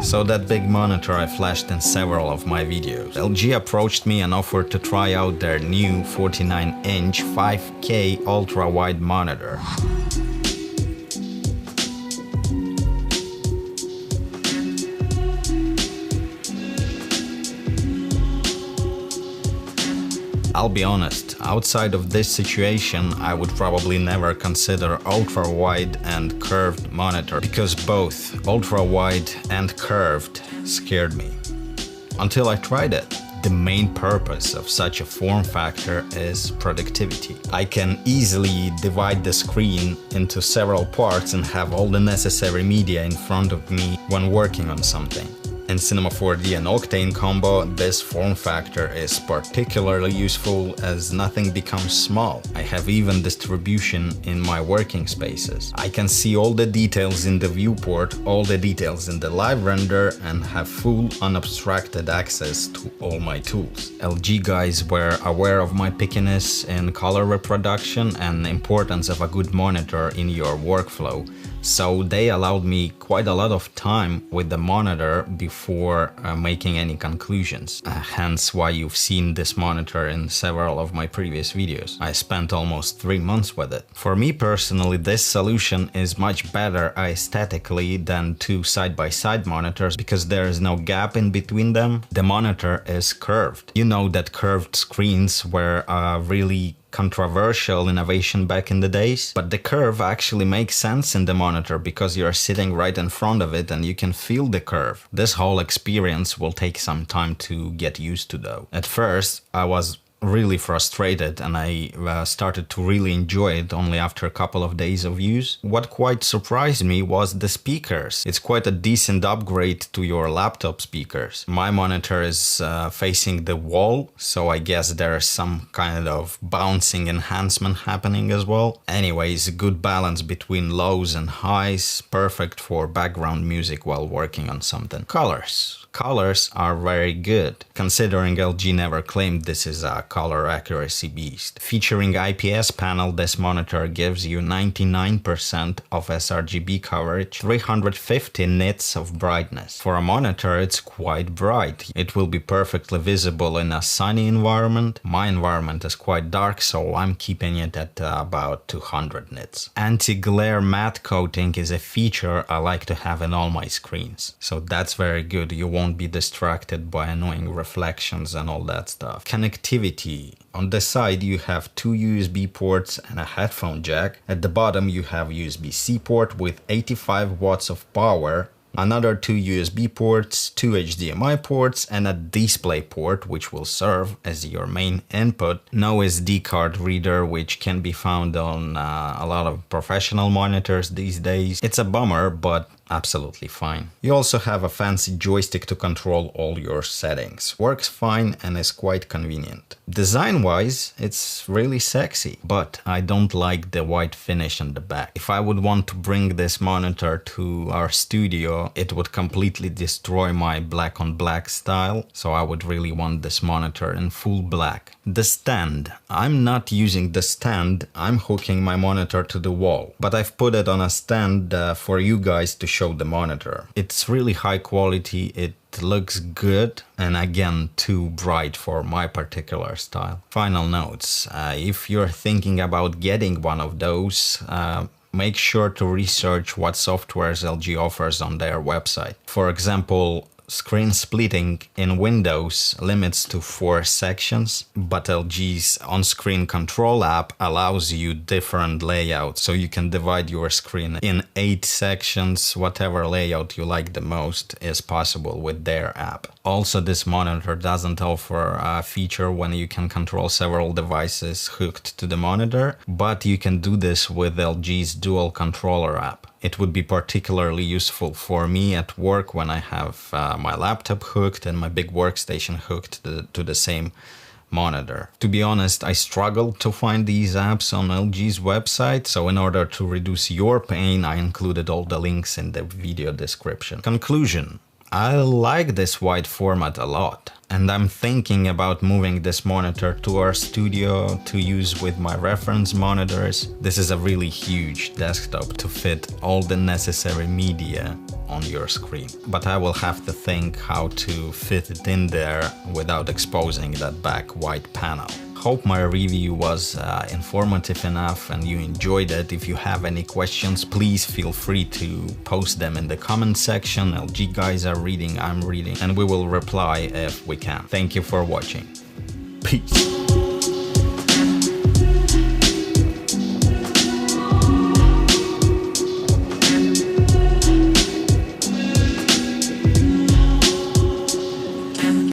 So that big monitor I flashed in several of my videos. LG approached me and offered to try out their new 49-inch 5K ultra-wide monitor. I'll be honest, outside of this situation, I would probably never consider ultra-wide and curved monitor because both ultra-wide and curved scared me. Until I tried it. The main purpose of such a form factor is productivity. I can easily divide the screen into several parts and have all the necessary media in front of me when working on something. In Cinema 4D and Octane combo, this form factor is particularly useful as nothing becomes small. I have even distribution in my working spaces. I can see all the details in the viewport, all the details in the live render, and have full unobstructed access to all my tools. LG guys were aware of my pickiness in color reproduction and the importance of a good monitor in your workflow. So they allowed me quite a lot of time with the monitor before making any conclusions. Hence why you've seen this monitor in several of my previous videos. I spent almost 3 months with it. For me personally, this solution is much better aesthetically than two side-by-side monitors because there is no gap in between them. The monitor is curved. You know that curved screens were really controversial innovation back in the days, but the curve actually makes sense in the monitor because you're sitting right in front of it and you can feel the curve. This whole experience will take some time to get used to though. At first, I was really frustrated and I started to really enjoy it only after a couple of days of use. What quite surprised me was the speakers. It's quite a decent upgrade to your laptop speakers. My monitor is facing the wall, so I guess there's some kind of bouncing enhancement happening as well. Anyways, a good balance between lows and highs, perfect for background music while working on something. Colors are very good, considering LG never claimed this is a color accuracy beast. Featuring IPS panel, this monitor gives you 99% of sRGB coverage, 350 nits of brightness. For a monitor, it's quite bright. It will be perfectly visible in a sunny environment. My environment is quite dark, so I'm keeping it at about 200 nits. Anti-glare matte coating is a feature I like to have in all my screens, so that's very good. You won't be distracted by annoying reflections and all that stuff. Connectivity. On the side you have 2 USB ports and a headphone jack. At the bottom you have USB-C port with 85 watts of power, another 2 USB ports, 2 HDMI ports, and a display port which will serve as your main input. No SD card reader, which can be found on a lot of professional monitors these days. It's a bummer, but absolutely fine. You also have a fancy joystick to control all your settings. Works fine and is quite convenient. Design-wise, it's really sexy, but I don't like the white finish on the back. If I would want to bring this monitor to our studio, it would completely destroy my black on black style, so I would really want this monitor in full black. The stand. I'm not using the stand, I'm hooking my monitor to the wall, but I've put it on a stand for you guys to show the monitor. It's really high quality, it looks good, and again too bright for my particular style. Final notes. If you're thinking about getting one of those, make sure to research what softwares LG offers on their website. For example, screen splitting in Windows limits to 4 sections, but LG's on-screen control app allows you different layouts, so you can divide your screen in 8 sections. Whatever layout you like the most is possible with their app. Also, this monitor doesn't offer a feature when you can control several devices hooked to the monitor, but you can do this with LG's dual controller app. It would be particularly useful for me at work when I have my laptop hooked and my big workstation hooked to the same monitor. To be honest, I struggled to find these apps on LG's website, so in order to reduce your pain, I included all the links in the video description. Conclusion. I like this wide format a lot, and I'm thinking about moving this monitor to our studio to use with my reference monitors. This is a really huge desktop to fit all the necessary media on your screen. But I will have to think how to fit it in there without exposing that back white panel. Hope my review was informative enough and you enjoyed it. If you have any questions, please feel free to post them in the comment section. LG guys are reading, I'm reading, and we will reply if we can. Thank you for watching. Peace.